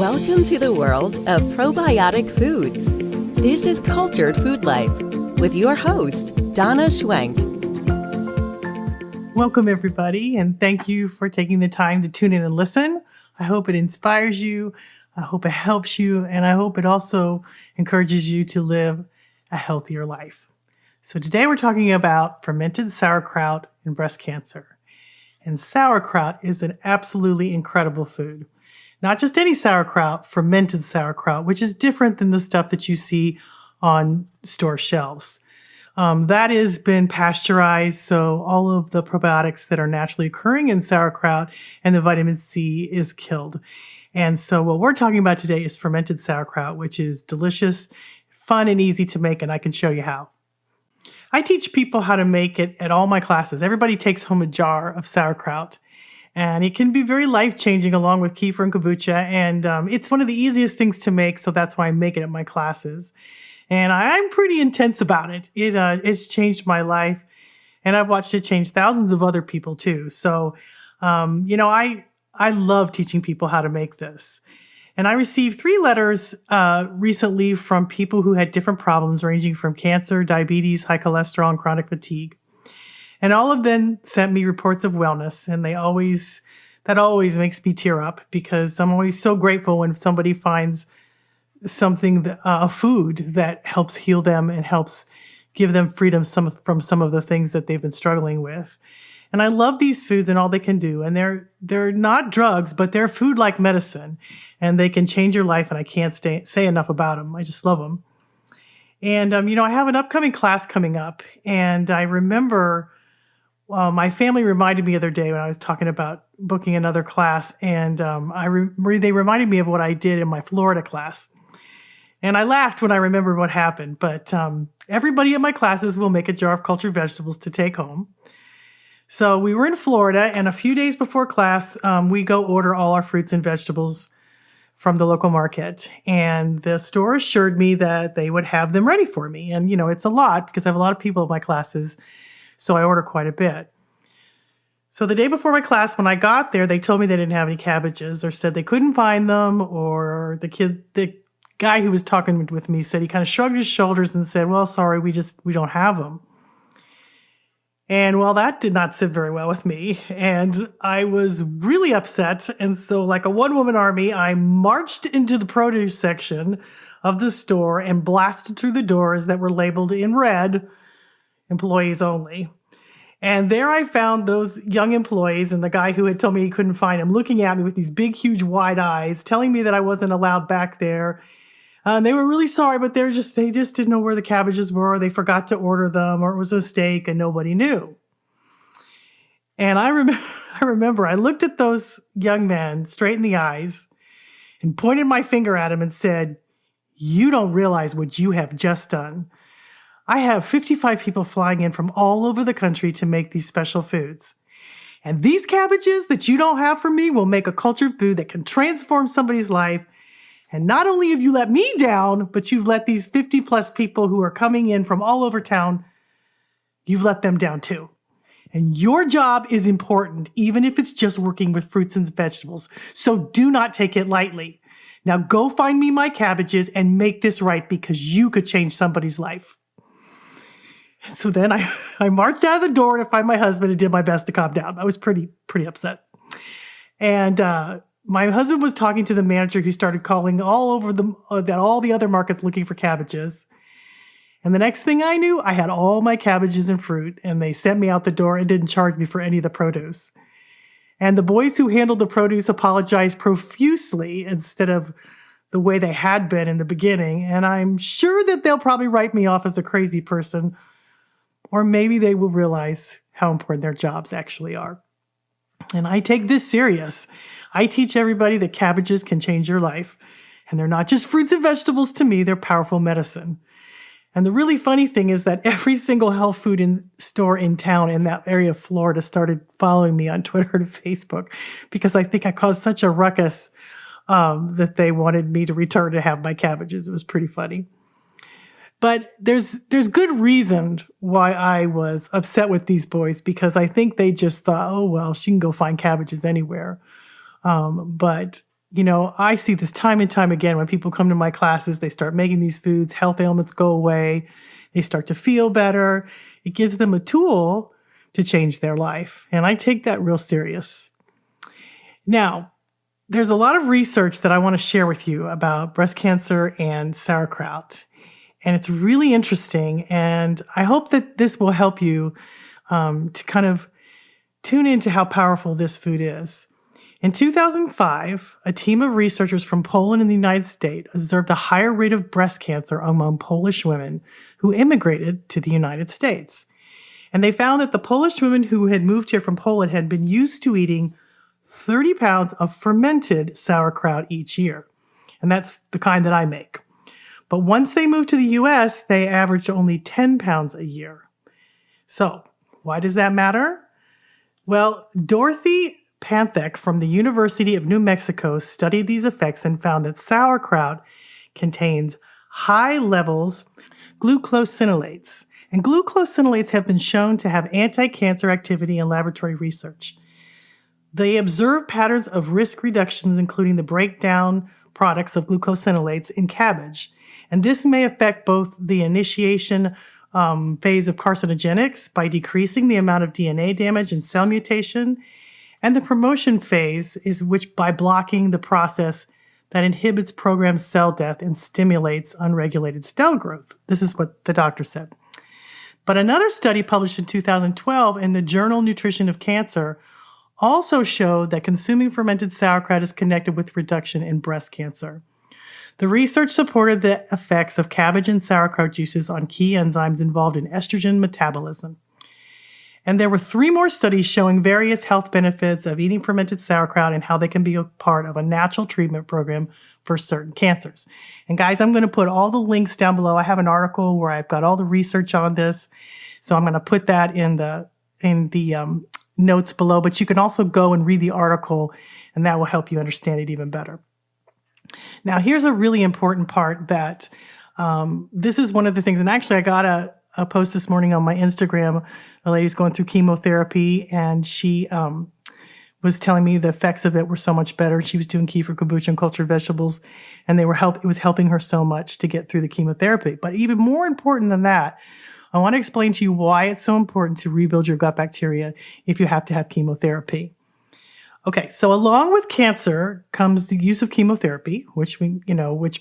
Welcome to the world of probiotic foods. This is Cultured Food Life with your host, Donna Schwenk. Welcome, everybody, and thank you for taking the time to tune in and listen. I hope it inspires you, I hope it helps you, and I hope it also encourages you to live a healthier life. So today we're talking about fermented sauerkraut and breast cancer. And sauerkraut is an absolutely incredible food. Not just any sauerkraut, fermented sauerkraut, which is different than the stuff that you see on store shelves. That has been pasteurized, so all of the probiotics that are naturally occurring in sauerkraut and the vitamin C is killed. And so what we're talking about today is fermented sauerkraut, which is delicious, fun, and easy to make, and I can show you how. I teach people how to make it at all my classes. Everybody takes home a jar of sauerkraut, and it can be very life-changing along with kefir and kombucha, and it's one of the easiest things to make, so that's why I make it at my classes. And I'm pretty intense about it. It's changed my life, and I've watched it change thousands of other people too. So, I love teaching people how to make this. And I received 3 letters recently from people who had different problems ranging from cancer, diabetes, high cholesterol, and chronic fatigue. And all of them sent me reports of wellness, and that always makes me tear up because I'm always so grateful when somebody finds something, a food that helps heal them and helps give them freedom from some of the things that they've been struggling with. And I love these foods and all they can do. And they're not drugs, but they're food like medicine. And they can change your life, and I can't say enough about them. I just love them. And, I have an upcoming class coming up. And I remember my family reminded me the other day when I was talking about booking another class. And they reminded me of what I did in my Florida class. And I laughed when I remembered what happened. But everybody at my classes will make a jar of cultured vegetables to take home. So we were in Florida, and a few days before class, we go order all our fruits and vegetables from the local market. And the store assured me that they would have them ready for me. And, it's a lot because I have a lot of people at my classes, so I order quite a bit. So the day before my class, when I got there, they told me they didn't have any cabbages or said they couldn't find them, or the guy who was talking with me said he kind of shrugged his shoulders and said, well, sorry, we don't have them. And well, that did not sit very well with me. And I was really upset. And so like a one-woman army, I marched into the produce section of the store and blasted through the doors that were labeled in red, employees only. And there I found those young employees and the guy who had told me he couldn't find them looking at me with these big, huge, wide eyes, telling me that I wasn't allowed back there. They were really sorry, but they just didn't know where the cabbages were. Or they forgot to order them, or it was a mistake and nobody knew. And I remember I looked at those young men straight in the eyes and pointed my finger at them and said, you don't realize what you have just done. I have 55 people flying in from all over the country to make these special foods. And these cabbages that you don't have for me will make a cultured food that can transform somebody's life. And not only have you let me down, but you've let these 50 plus people who are coming in from all over town, you've let them down too. And your job is important, even if it's just working with fruits and vegetables. So do not take it lightly. Now go find me my cabbages and make this right, because you could change somebody's life. And so then I marched out of the door to find my husband and did my best to calm down. I was pretty upset. And my husband was talking to the manager, who started calling all the other markets looking for cabbages. And the next thing I knew, I had all my cabbages and fruit, and they sent me out the door and didn't charge me for any of the produce. And the boys who handled the produce apologized profusely instead of the way they had been in the beginning. And I'm sure that they'll probably write me off as a crazy person, or maybe they will realize how important their jobs actually are. And I take this serious. I teach everybody that cabbages can change your life. And they're not just fruits and vegetables to me, they're powerful medicine. And the really funny thing is that every single health food store in town in that area of Florida started following me on Twitter and Facebook, because I think I caused such a ruckus that they wanted me to return to have my cabbages. It was pretty funny. But there's good reason why I was upset with these boys, because I think they just thought, oh, well, she can go find cabbages anywhere. But I see this time and time again when people come to my classes, they start making these foods, health ailments go away, they start to feel better. It gives them a tool to change their life. And I take that real serious. Now, there's a lot of research that I want to share with you about breast cancer and sauerkraut. And it's really interesting. And I hope that this will help you to kind of tune into how powerful this food is. In 2005, a team of researchers from Poland and the United States observed a higher rate of breast cancer among Polish women who immigrated to the United States. And they found that the Polish women who had moved here from Poland had been used to eating 30 pounds of fermented sauerkraut each year. And that's the kind that I make. But once they moved to the US, they averaged only 10 pounds a year. So, why does that matter? Well, Dorothy Panthek from the University of New Mexico studied these effects and found that sauerkraut contains high levels glucosinolates. And glucosinolates have been shown to have anti-cancer activity in laboratory research. They observed patterns of risk reductions, including the breakdown products of glucosinolates in cabbage. And this may affect both the initiation phase of carcinogenics by decreasing the amount of DNA damage and cell mutation, and the promotion phase is which by blocking the process that inhibits programmed cell death and stimulates unregulated cell growth. This is what the doctor said. But another study published in 2012 in the journal Nutrition of Cancer also showed that consuming fermented sauerkraut is connected with reduction in breast cancer. The research supported the effects of cabbage and sauerkraut juices on key enzymes involved in estrogen metabolism. And there were 3 more studies showing various health benefits of eating fermented sauerkraut and how they can be a part of a natural treatment program for certain cancers. And guys, I'm going to put all the links down below. I have an article where I've got all the research on this. So I'm going to put that in the notes below, but you can also go and read the article and that will help you understand it even better. Now, here's a really important part that this is one of the things, and actually I got a post this morning on my Instagram. A lady's going through chemotherapy, and she was telling me the effects of it were so much better. She was doing kefir, kombucha, and cultured vegetables, and it was helping her so much to get through the chemotherapy. But even more important than that, I want to explain to you why it's so important to rebuild your gut bacteria if you have to have chemotherapy. Okay, so along with cancer comes the use of chemotherapy, which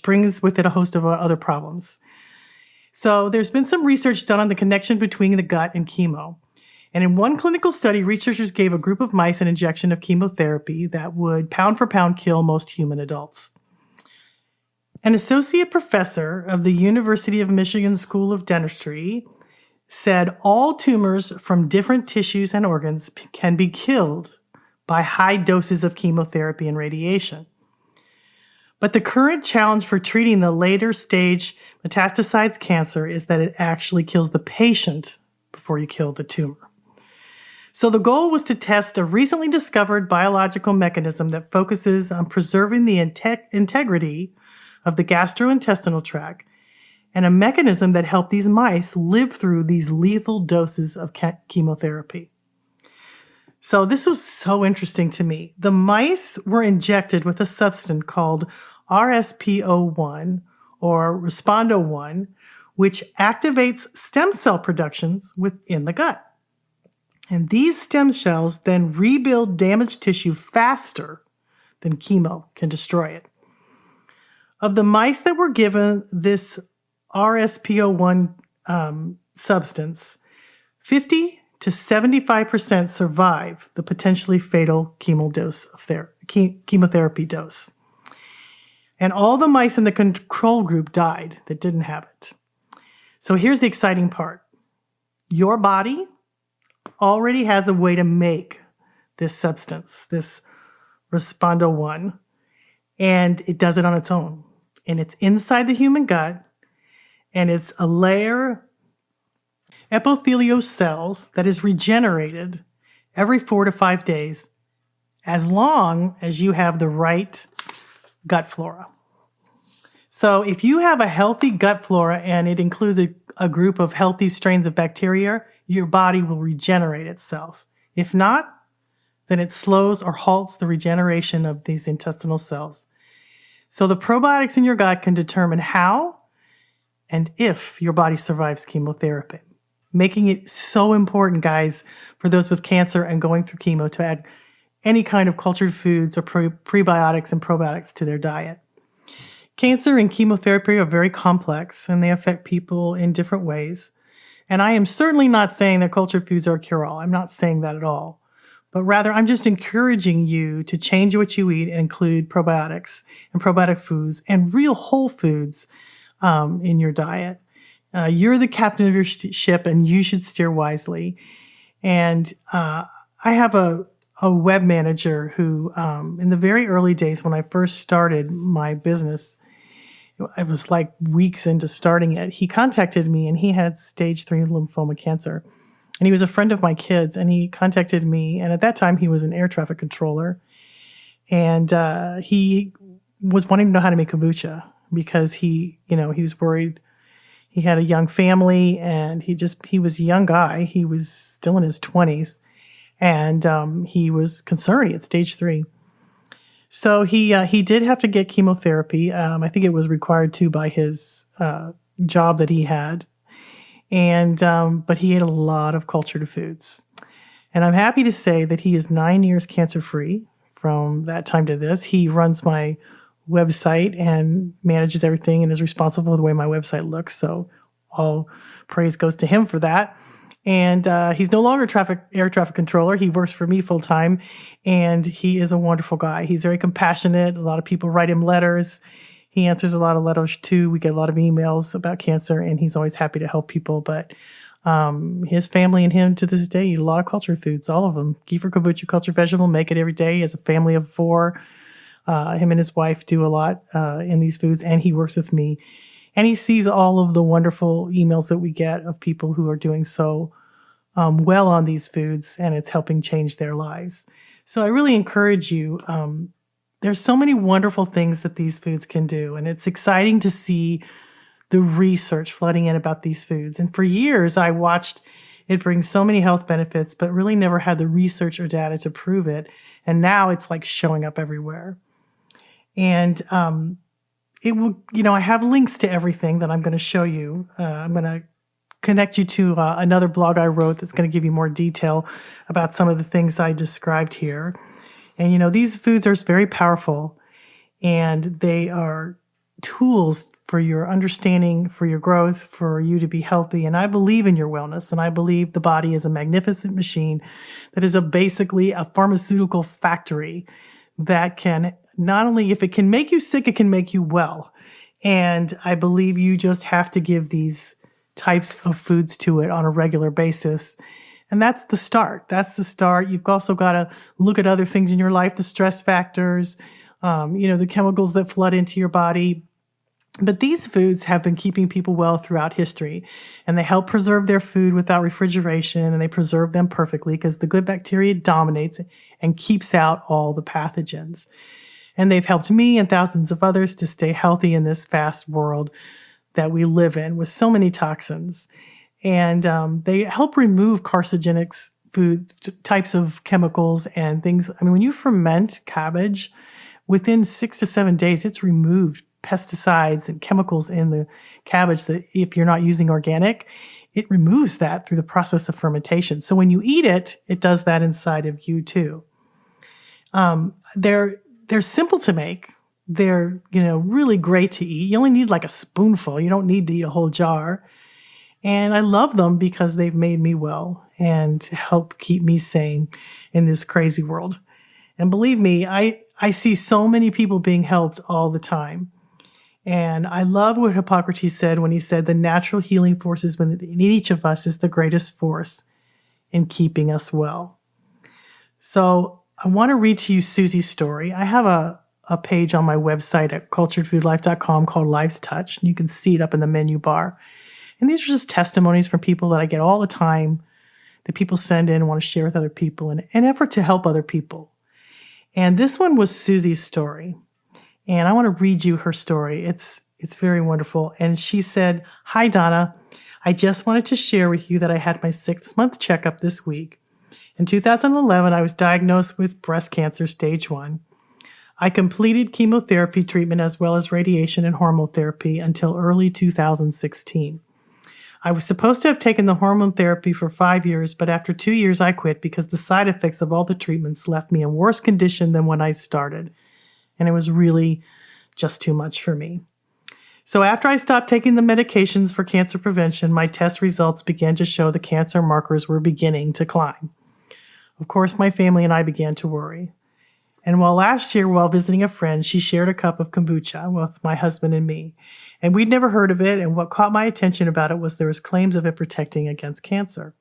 brings with it a host of other problems. So there's been some research done on the connection between the gut and chemo. And in one clinical study, researchers gave a group of mice an injection of chemotherapy that would pound for pound kill most human adults. An associate professor of the University of Michigan School of Dentistry said all tumors from different tissues and organs can be killed by high doses of chemotherapy and radiation. But the current challenge for treating the later stage metastasized cancer is that it actually kills the patient before you kill the tumor. So the goal was to test a recently discovered biological mechanism that focuses on preserving the integrity of the gastrointestinal tract, and a mechanism that helped these mice live through these lethal doses of chemotherapy. So this was so interesting to me. The mice were injected with a substance called RSPO1 or Respondo1, which activates stem cell productions within the gut. And these stem cells then rebuild damaged tissue faster than chemo can destroy it. Of the mice that were given this RSPO1 substance, 50 to 75% survive the potentially fatal chemotherapy dose. And all the mice in the control group died that didn't have it. So here's the exciting part. Your body already has a way to make this substance, this Respondo1, and it does it on its own. And it's inside the human gut, and it's a layer epithelial cells that is regenerated every 4 to 5 days, as long as you have the right gut flora. So if you have a healthy gut flora and it includes a group of healthy strains of bacteria, your body will regenerate itself. If not, then it slows or halts the regeneration of these intestinal cells. So the probiotics in your gut can determine how and if your body survives chemotherapy, making it so important, guys, for those with cancer and going through chemo to add any kind of cultured foods or prebiotics and probiotics to their diet. Cancer and chemotherapy are very complex, and they affect people in different ways. And I am certainly not saying that cultured foods are a cure-all. I'm not saying that at all. But rather, I'm just encouraging you to change what you eat and include probiotics and probiotic foods and real whole foods in your diet. You're the captain of your ship, and you should steer wisely. And I have a web manager who, in the very early days when I first started my business, it was like weeks into starting it, he contacted me, and he had stage 3 lymphoma cancer. And he was a friend of my kids, and he contacted me. And at that time, he was an air traffic controller. And he was wanting to know how to make kombucha because he was worried. He had a young family, and he was a young guy. He was still in his 20s. And he was concerned. He had stage 3. So he did have to get chemotherapy. I think it was required to by his job that he had. And but he ate a lot of cultured foods. And I'm happy to say that he is 9 years cancer-free from that time to this. He runs my website and manages everything and is responsible for the way my website looks. So all praise goes to him for that. And he's no longer air traffic controller. He works for me full time, and he is a wonderful guy. He's very compassionate. A lot of people write him letters. He answers a lot of letters too. We get a lot of emails about cancer, and he's always happy to help people. But his family and him to this day eat a lot of cultured foods, all of them. Kefir, kombucha, cultured vegetable, make it every day as a family of 4. Him and his wife do a lot in these foods, and he works with me. And he sees all of the wonderful emails that we get of people who are doing so well on these foods, and it's helping change their lives. So I really encourage you. There's so many wonderful things that these foods can do, and it's exciting to see the research flooding in about these foods. And for years, I watched it bring so many health benefits, but really never had the research or data to prove it. And now it's like showing up everywhere. And it will, I have links to everything that I'm going to show you. I'm going to connect you to another blog I wrote that's going to give you more detail about some of the things I described here. And, these foods are very powerful, and they are tools for your understanding, for your growth, for you to be healthy. And I believe in your wellness, and I believe the body is a magnificent machine that is basically a pharmaceutical factory that can not only, if it can make you sick, it can make you well. And I believe you just have to give these types of foods to it on a regular basis. And that's the start. That's the start. You've also got to look at other things in your life, the stress factors, the chemicals that flood into your body. But these foods have been keeping people well throughout history, and they help preserve their food without refrigeration, and they preserve them perfectly because the good bacteria dominates and keeps out all the pathogens. And they've helped me and thousands of others to stay healthy in this fast world that we live in with so many toxins. And they help remove carcinogenic food types of chemicals and things. I mean, when you ferment cabbage, within 6 to 7 days, it's removed pesticides and chemicals in the cabbage that if you're not using organic, it removes that through the process of fermentation. So when you eat it, it does that inside of you too. They're simple to make. They're, really great to eat. You only need like a spoonful. You don't need to eat a whole jar. And I love them because they've made me well and help keep me sane in this crazy world. And believe me, I see so many people being helped all the time. And I love what Hippocrates said when he said the natural healing forces within each of us is the greatest force in keeping us well. So I want to read to you Susie's story. I have a page on my website at culturedfoodlife.com called Life's Touch. And you can see it up in the menu bar. And these are just testimonies from people that I get all the time that people send in and want to share with other people in an effort to help other people. And this one was Susie's story. And I want to read you her story. It's very wonderful. And she said, "Hi, Donna. I just wanted to share with you that I had my 6-month checkup this week. In 2011, I was diagnosed with breast cancer stage 1. I completed chemotherapy treatment as well as radiation and hormone therapy until early 2016. I was supposed to have taken the hormone therapy for 5 years, but after 2 years I quit because the side effects of all the treatments left me in worse condition than when I started. And it was really just too much for me. So after I stopped taking the medications for cancer prevention, my test results began to show the cancer markers were beginning to climb. Of course, my family and I began to worry. And last year, while visiting a friend, she shared a cup of kombucha with my husband and me. And we'd never heard of it, and what caught my attention about it was there was claims of it protecting against cancer.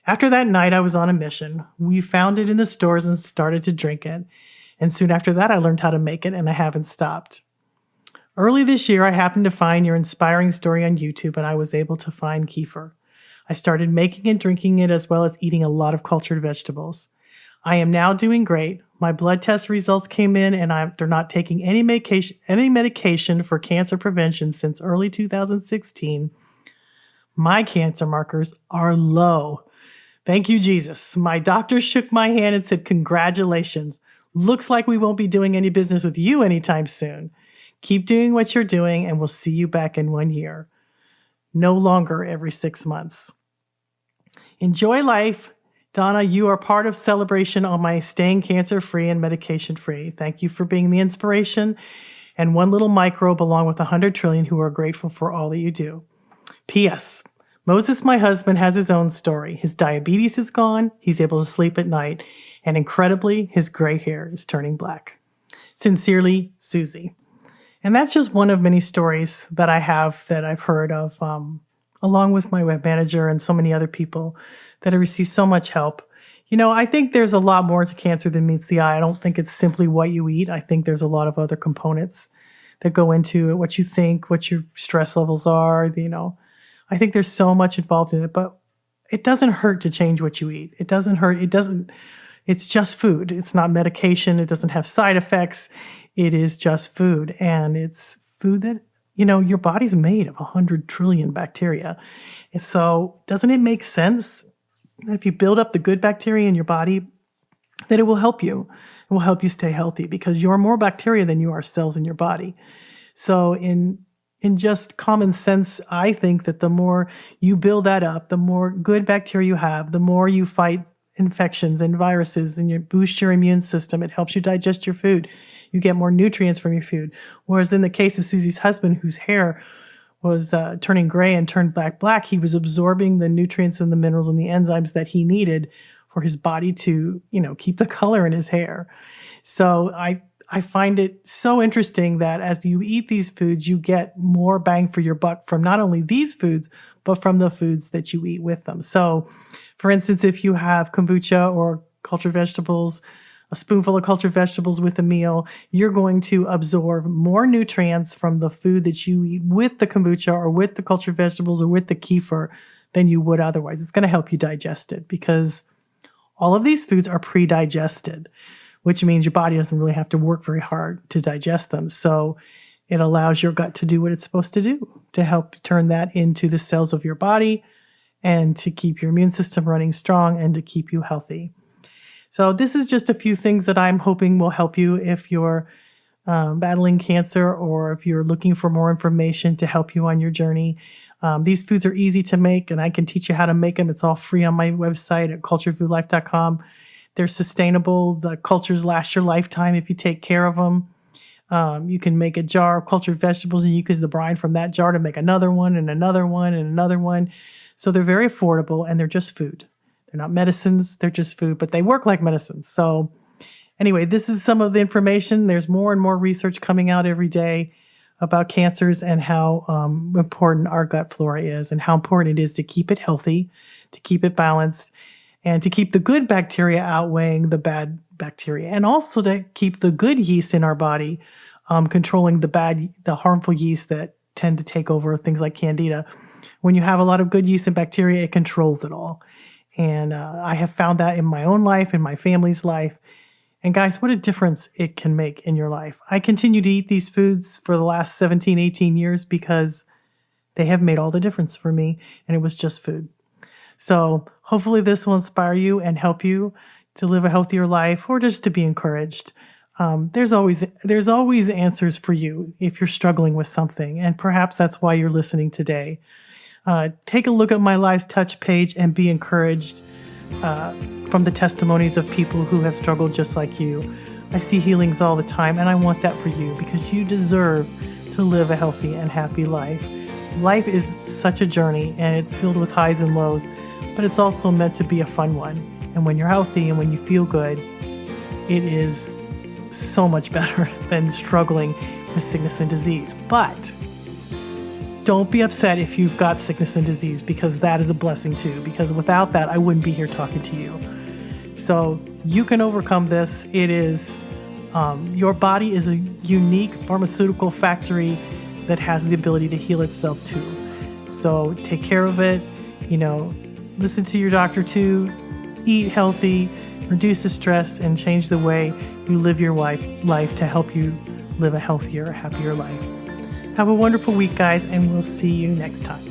After that night, I was on a mission. We found it in the stores and started to drink it. And soon after that, I learned how to make it, and I haven't stopped. Early this year, I happened to find your inspiring story on YouTube, and I was able to find kefir. I started making and drinking it as well as eating a lot of cultured vegetables. I am now doing great. My blood test results came in, and after not taking any medication for cancer prevention since early 2016, my cancer markers are low. Thank you, Jesus. My doctor shook my hand and said, "Congratulations. Looks like we won't be doing any business with you anytime soon. Keep doing what you're doing, and we'll see you back in 1 year. No longer every 6 months." Enjoy life. Donna, you are part of celebration on my staying cancer-free and medication-free. Thank you for being the inspiration and one little microbe along with 100 trillion who are grateful for all that you do. P.S. Moses, my husband, has his own story. His diabetes is gone. He's able to sleep at night. And incredibly, his gray hair is turning black. Sincerely, Susie. And that's just one of many stories that I have that I've heard of, along with my web manager and so many other people that have received so much help. You know, I think there's a lot more to cancer than meets the eye. I don't think it's simply what you eat. I think there's a lot of other components that go into it, what you think, what your stress levels are, I think there's so much involved in it, but it doesn't hurt to change what you eat. It doesn't hurt. It's just food. It's not medication. It doesn't have side effects. It is just food. And it's food that, your body's made of 100 trillion bacteria. And so doesn't it make sense that if you build up the good bacteria in your body, that it will help you? It will help you stay healthy because you're more bacteria than you are cells in your body. So in just common sense, I think that the more you build that up, the more good bacteria you have, the more you fight infections and viruses and you boost your immune system. It helps you digest your food. You get more nutrients from your food. Whereas in the case of Susie's husband, whose hair was turning gray and turned black, he was absorbing the nutrients and the minerals and the enzymes that he needed for his body to, keep the color in his hair. So I find it so interesting that as you eat these foods, you get more bang for your buck from not only these foods, but from the foods that you eat with them. So, for instance, if you have kombucha or cultured vegetables, a spoonful of cultured vegetables with a meal, you're going to absorb more nutrients from the food that you eat with the kombucha or with the cultured vegetables or with the kefir than you would otherwise. It's going to help you digest it because all of these foods are pre-digested, which means your body doesn't really have to work very hard to digest them. So it allows your gut to do what it's supposed to do, to help turn that into the cells of your body and to keep your immune system running strong and to keep you healthy. So this is just a few things that I'm hoping will help you if you're battling cancer or if you're looking for more information to help you on your journey. These foods are easy to make, and I can teach you how to make them. It's all free on my website at culturedfoodlife.com. They're sustainable. The cultures last your lifetime if you take care of them. You can make a jar of cultured vegetables and you use the brine from that jar to make another one and another one and another one. So they're very affordable and they're just food. They're not medicines, they're just food, but they work like medicines. So anyway, this is some of the information. There's more and more research coming out every day about cancers and how important our gut flora is and how important it is to keep it healthy, to keep it balanced, and to keep the good bacteria outweighing the bad bacteria, and also to keep the good yeast in our body, controlling the harmful yeast that tend to take over things like candida. When you have a lot of good yeast and bacteria, it controls it all. And I have found that in my own life, in my family's life. And guys, what a difference it can make in your life. I continue to eat these foods for the last 17, 18 years because they have made all the difference for me, and it was just food. So hopefully this will inspire you and help you to live a healthier life or just to be encouraged. There's always answers for you if you're struggling with something, and perhaps that's why you're listening today. Take a look at my Lives Touch page and be encouraged from the testimonies of people who have struggled just like you. I see healings all the time, and I want that for you because you deserve to live a healthy and happy life. Life is such a journey, and it's filled with highs and lows, but it's also meant to be a fun one. And when you're healthy and when you feel good, it is so much better than struggling with sickness and disease. But don't be upset if you've got sickness and disease, because that is a blessing too, because without that, I wouldn't be here talking to you. So you can overcome this. It is, your body is a unique pharmaceutical factory that has the ability to heal itself too. So take care of it, listen to your doctor too, eat healthy, reduce the stress, and change the way you live your life to help you live a healthier, happier life. Have a wonderful week, guys, and we'll see you next time.